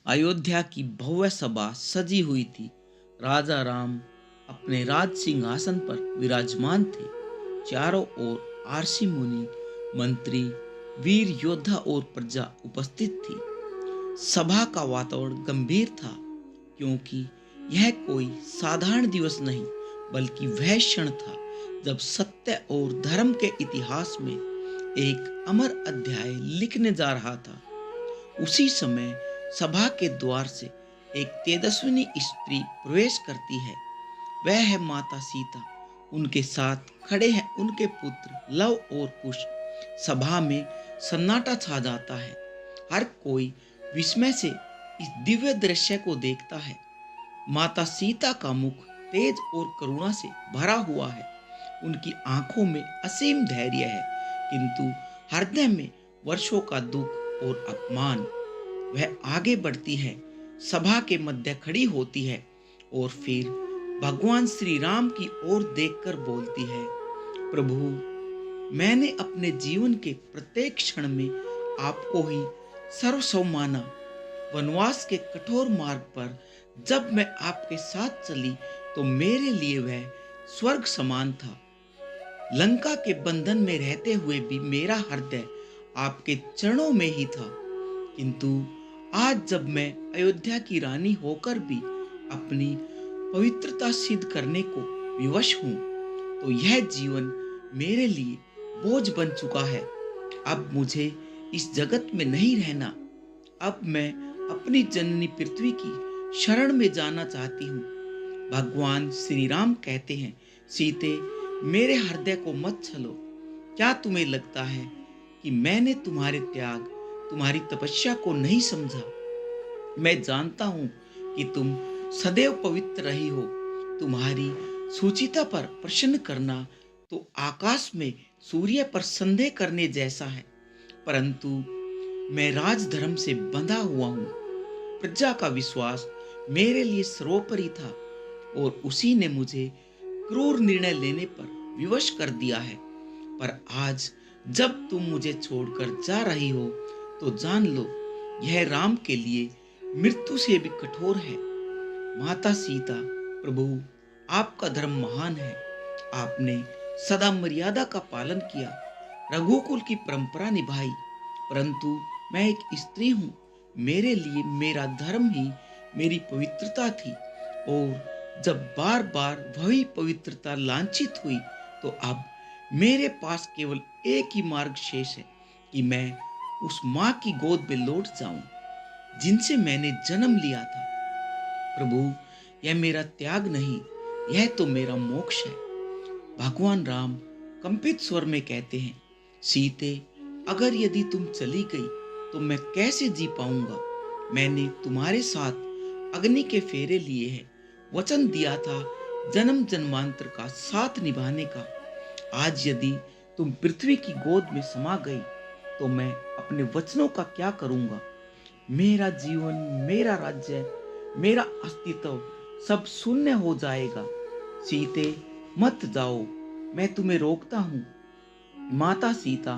अयोध्या की भव्य सभा सजी हुई थी। राजा राम अपने राज सिंहासन पर विराजमान थे। चारों ओर आरसी मुनि, मंत्री, वीर योद्धा और प्रजा उपस्थित थी। सभा का वातावरण गंभीर था, क्योंकि यह कोई साधारण दिवस नहीं, बल्कि वह क्षण था जब सत्य और धर्म के इतिहास में एक अमर अध्याय लिखने जा रहा था। उसी समय सभा के द्वार से एक तेजस्विनी स्त्री प्रवेश करती है। वह है माता सीता। उनके साथ खड़े हैं उनके पुत्र लव और कुश। सभा में सन्नाटा छा जाता है। हर कोई विस्मय से इस दिव्य दृश्य को देखता है। माता सीता का मुख तेज और करुणा से भरा हुआ है। उनकी आंखों में असीम धैर्य है, किंतु हृदय में वर्षों का दुख और अपमान। वह आगे बढ़ती है, सभा के मध्य खड़ी होती है और फिर भगवान श्री राम की ओर देखकर बोलती है, प्रभु, मैंने अपने जीवन के प्रत्येक क्षण में आपको ही सर्वस्व माना। वनवास के कठोर मार्ग पर जब मैं आपके साथ चली, तो मेरे लिए वह स्वर्ग समान था। लंका के बंधन में रहते हुए भी मेरा हृदय आपके चरणों में ही था। किंतु आज जब मैं अयोध्या की रानी होकर भी अपनी पवित्रता सिद्ध करने को विवश हूँ, तो यह जीवन मेरे लिए बोझ बन चुका है। अब मुझे इस जगत में नहीं रहना। अब मैं अपनी जननी पृथ्वी की शरण में जाना चाहती हूँ। भगवान श्री राम कहते हैं, सीते, मेरे हृदय को मत छलो। क्या तुम्हें लगता है कि मैंने तुम्हारे त्याग, तुम्हारी तपस्या को नहीं समझा? मैं जानता हूं कि तुम सदैव पवित्र रही हो। तुम्हारी सुचिता पर प्रश्न करना तो आकाश में सूर्य पर संदेह करने जैसा है। परंतु मैं राजधर्म से बंधा हुआ हूँ। प्रजा का विश्वास मेरे लिए सर्वोपरि था, और उसी ने मुझे क्रूर निर्णय लेने पर विवश कर दिया है। पर आज जब तुम मुझे छोड़कर जा रही हो, तो जान लो, यह राम के लिए मृत्यु से भी कठोर है। माता सीता, प्रभु, आपका धर्म महान है। आपने सदा मर्यादा का पालन किया, रघुकुल की परंपरा निभाई। परंतु मैं एक स्त्री हूँ। मेरे लिए मेरा धर्म ही मेरी पवित्रता थी, और जब बार बार वही पवित्रता लांछित हुई, तो अब मेरे पास केवल एक ही मार्ग शेष है कि मैं उस माँ की गोद में लौट जाऊं जिनसे मैंने जन्म लिया था। प्रभु, यह मेरा त्याग नहीं, यह तो मेरा मोक्ष है। भगवान राम कंपित स्वर में कहते हैं, सीते, अगर यदि तुम चली गई, तो मैं कैसे जी पाऊंगा? मैंने तुम्हारे साथ अग्नि के फेरे लिए हैं, वचन दिया था जन्म जन्मांतर का साथ निभाने का। आज यदि तुम पृथ्वी की गोद में समा गई, तो मैं अपने वचनों का क्या करूंगा? मेरा जीवन, मेरा राज्य, मेरा अस्तित्व सब शून्य हो जाएगा। सीते, मत जाओ, मैं तुम्हें रोकता हूँ। माता सीता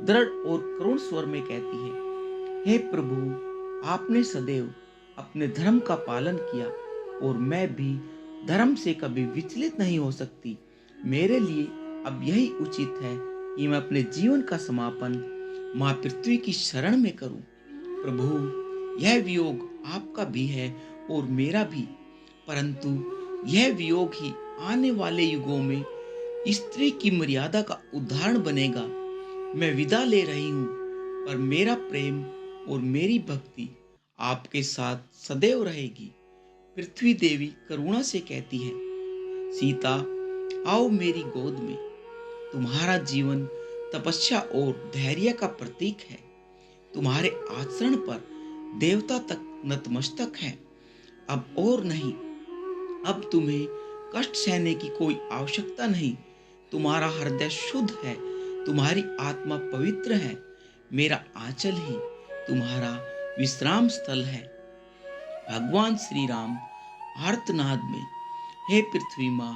दृढ़ और करुण स्वर में कहती है, हे प्रभु, आपने सदैव अपने धर्म का पालन किया, और मैं भी धर्म से कभी विचलित नहीं हो सकती। मेरे लिए अब यही उचित है कि मैं अपने जीवन का समापन माँ पृथ्वी की शरण में करूं। प्रभु, यह वियोग आपका भी है और मेरा भी, परंतु यह वियोग ही आने वाले युगों में स्त्री की मर्यादा का उदाहरण बनेगा। मैं विदा ले रही हूँ, पर मेरा प्रेम और मेरी भक्ति आपके साथ सदैव रहेगी। पृथ्वी देवी करुणा से कहती है, सीता, आओ मेरी गोद में। तुम्हारा जीवन तपस्या और धैर्य का प्रतीक है। तुम्हारे आचरण पर देवता तक नतमस्तक है। अब और नहीं, अब तुम्हें कष्ट सहने की कोई आवश्यकता नहीं। तुम्हारा हृदय शुद्ध है, तुम्हारी आत्मा पवित्र है। मेरा आंचल ही तुम्हारा विश्राम स्थल है। भगवान श्री राम आर्तनाद में, हे पृथ्वी माँ,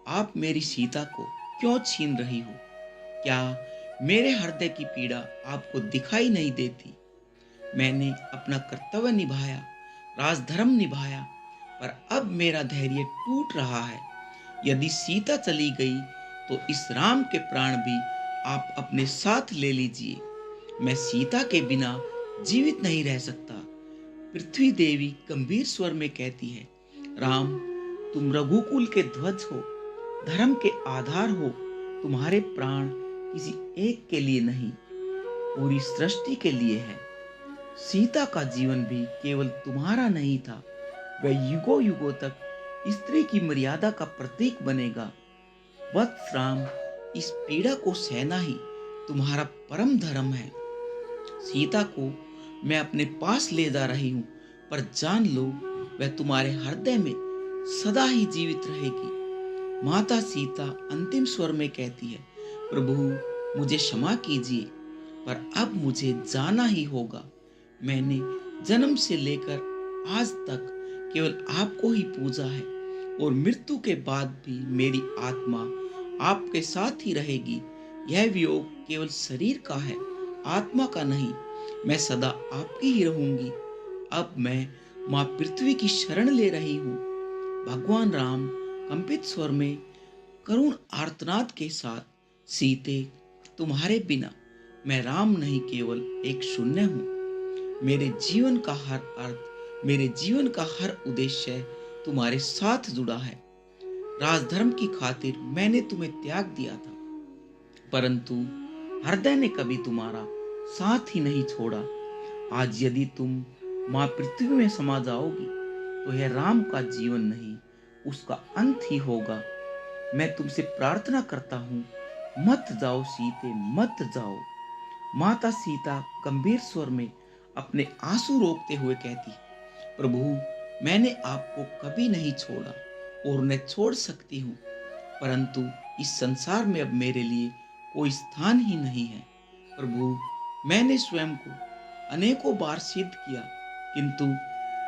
आप मेरी सीता को क्यों छीन रही हो? क्या मेरे हृदय की पीड़ा आपको दिखाई नहीं देती? मैंने अपना कर्तव्य निभाया, राजधर्म निभाया, पर अब मेरा धैर्य टूट रहा है। यदि सीता चली गई तो इस राम के प्राण भी आप अपने साथ ले लीजिए। मैं सीता के बिना जीवित नहीं रह सकता। पृथ्वी देवी गंभीर स्वर में कहती है, राम, तुम रघुकुल के ध्वज हो, धर्म के आधार हो। तुम्हारे प्राण किसी एक के लिए नहीं, पूरी सृष्टि के लिए है। सीता का जीवन भी केवल तुम्हारा नहीं था, वह युगों युगों तक स्त्री की मर्यादा का प्रतीक बनेगा। वत्स राम, इस पीड़ा को सहना ही तुम्हारा परम धर्म है। सीता को मैं अपने पास ले जा रही हूँ, पर जान लो वह तुम्हारे हृदय में सदा ही जीवित रहेगी। माता सीता अंतिम स्वर में कहती है, प्रभु, मुझे क्षमा कीजिए, पर अब मुझे जाना ही होगा। मैंने जन्म से लेकर आज तक केवल आपको ही पूजा है, और मृत्यु के बाद भी मेरी आत्मा आपके साथ ही रहेगी। यह वियोग केवल शरीर का है, आत्मा का नहीं। मैं सदा आपकी ही रहूंगी। अब मैं माँ पृथ्वी की शरण ले रही हूँ। भगवान राम कंपित स्वर में करुण आर्तनाद के साथ, सीते, तुम्हारे बिना मैं राम नहीं, केवल एक शून्य हूँ। मेरे जीवन का हर अर्थ, मेरे जीवन का हर उद्देश्य तुम्हारे साथ जुड़ा है। राजधर्म की खातिर मैंने तुम्हें त्याग दिया था, परंतु हृदय ने कभी तुम्हारा साथ ही नहीं छोड़ा। आज यदि तुम माँ पृथ्वी में समा जाओगी तो यह राम का जीवन नहीं, उसका अंत ही होगा। मैं तुमसे प्रार्थना करता हूँ, मत जाओ सीते, मत जाओ। माता सीता गंभीर स्वर में अपने आंसू रोकते हुए कहती, प्रभु, मैंने आपको कभी नहीं छोड़ा और न छोड़ सकती हूँ, परंतु इस संसार में अब मेरे लिए कोई स्थान ही नहीं है। प्रभु, मैंने स्वयं को अनेकों बार सिद्ध किया, किंतु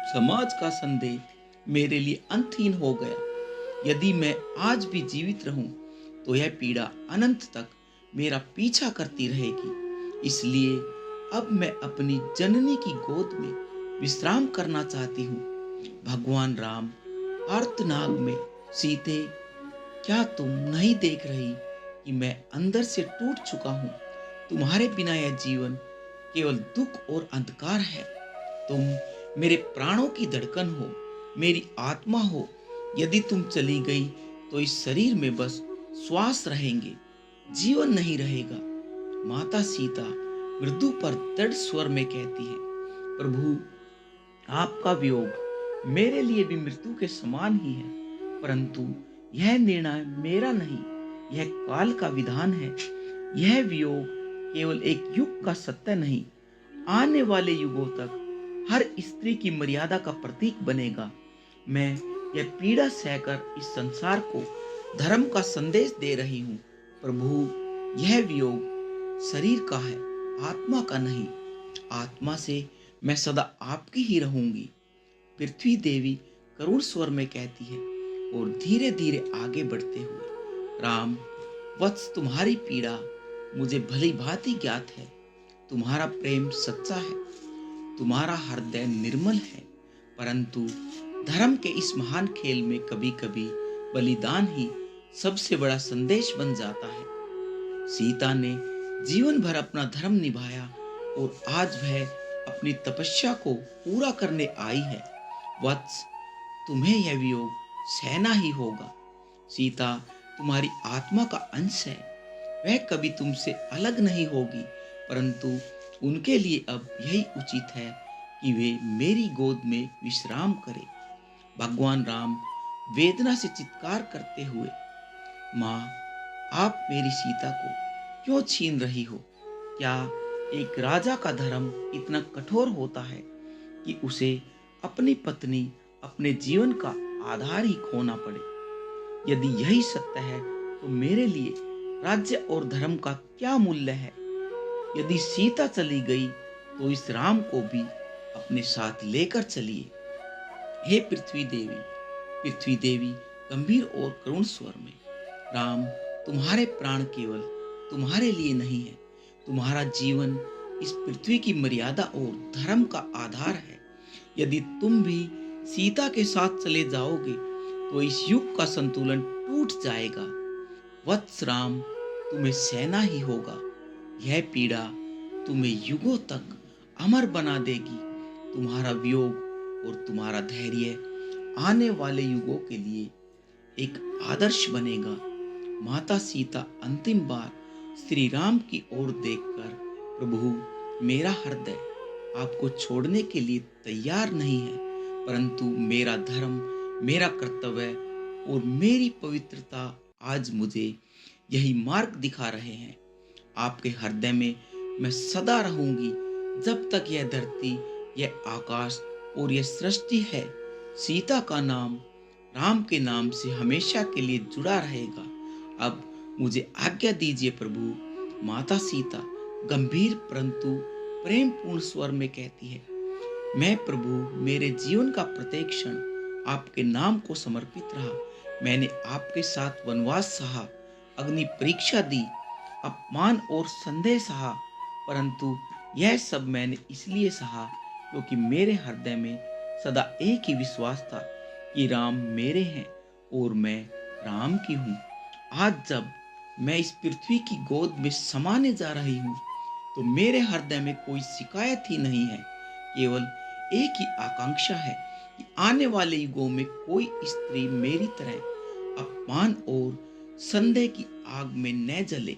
समाज का संदेह मेरे लिए अंतहीन हो गया। यदि मैं आज भी जीवित रहूं, तो यह पीड़ा अनंत तक मेरा पीछा करती रहेगी। इसलिए अब मैं अपनी जननी की गोद में विश्राम करना चाहती हूँ। भगवान राम आर्तनाद में, सीते, क्या तुम नहीं देख रही कि मैं अंदर से टूट चुका हूँ? तुम्हारे बिना यह जीवन केवल दुख और अंधकार है। तुम मेरे प्राणों की धड़कन हो, मेरी आत्मा हो। यदि तुम चली गई तो इस शरीर में बस श्वास रहेंगे, जीवन नहीं रहेगा। माता सीता मृदु पर दृढ़ स्वर में कहती है, प्रभु, आपका वियोग मेरे लिए भी मृत्यु के समान ही है, परंतु यह निर्णय मेरा नहीं, यह काल का विधान है। यह वियोग केवल एक युग का सत्य नहीं, आने वाले युगों तक हर स्त्री की मर्यादा का प्रतीक बनेगा। मैं यह पीड़ा सहकर इस संसार को धर्म का संदेश दे रही हूँ। प्रभु, यह वियोग शरीर का है, आत्मा का नहीं। आत्मा से मैं सदा आपकी ही रहूंगी। पृथ्वी देवी करुण स्वर में कहती है, और धीरे धीरे आगे बढ़ते हुए, राम, वत्स, तुम्हारी पीड़ा मुझे भली भांति ज्ञात है। तुम्हारा प्रेम सच्चा है, तुम्हारा हृदय निर्मल है, परंतु धर्म के इस महान खेल में कभी कभी बलिदान ही सबसे बड़ा संदेश बन जाता है। सीता ने जीवन भर अपना धर्म निभाया, और आज वह अपनी तपस्या को पूरा करने आई है। वत्स, तुम्हें यह वियोग सहना ही होगा। सीता तुम्हारी आत्मा का अंश है, वह कभी तुमसे अलग नहीं होगी, परंतु उनके लिए अब यही उचित है कि वे मेरी गोद में विश्राम करें। भगवान राम वेदना से चित्कार करते हुए, माँ, आप मेरी सीता को क्यों छीन रही हो? क्या एक राजा का धर्म इतना कठोर होता है कि उसे अपनी पत्नी, अपने जीवन का आधार ही खोना पड़े? यदि यही सत्य है तो मेरे लिए राज्य और धर्म का क्या मूल्य है? यदि सीता चली गई तो इस राम को भी अपने साथ लेकर चलिए। हे पृथ्वी देवी गंभीर और करुण स्वर में, राम, तुम्हारे प्राण केवल तुम्हारे लिए नहीं है, तुम्हारा जीवन इस पृथ्वी की मर्यादा और धर्म का आधार है। यदि तुम भी सीता के साथ चले जाओगे तो इस युग का संतुलन टूट जाएगा। वत्स राम, तुम्हें सहना ही होगा। यह पीड़ा तुम्हें युगों तक अमर बना देगी। तुम्हारा वियोग और तुम्हारा धैर्य आने वाले युगों के लिए एक आदर्श बनेगा। माता सीता अंतिम बार श्री राम की ओर देखकर, प्रभु, मेरा हृदय आपको छोड़ने के लिए तैयार नहीं है, परंतु मेरा धर्म, मेरा कर्तव्य और मेरी पवित्रता आज मुझे यही मार्ग दिखा रहे हैं। आपके हृदय में मैं सदा रहूंगी। जब तक यह धरती, यह आकाश और यह सृष्टि है, सीता का नाम राम के नाम से हमेशा के लिए जुड़ा रहेगा। अब मुझे आज्ञा दीजिए प्रभु। माता सीता गंभीर परंतु प्रेम पूर्ण स्वर में कहती है, मैं प्रभु, मेरे जीवन का प्रत्येक क्षण आपके नाम को समर्पित रहा। मैंने आपके साथ वनवास सहा, अग्नि परीक्षा दी, अपमान और संदेह सहा, परंतु यह सब मैंने इसलिए सहा क्योंकि मेरे हृदय में सदा एक ही विश्वास था कि राम मेरे हैं और मैं राम की हूँ। आज जब मैं इस पृथ्वी की गोद में समाने जा रही हूँ, तो मेरे हृदय में कोई शिकायत ही नहीं है। केवल एक ही आकांक्षा है कि आने वाले युगों में कोई स्त्री मेरी तरह अपमान और संदेह की आग में न जले।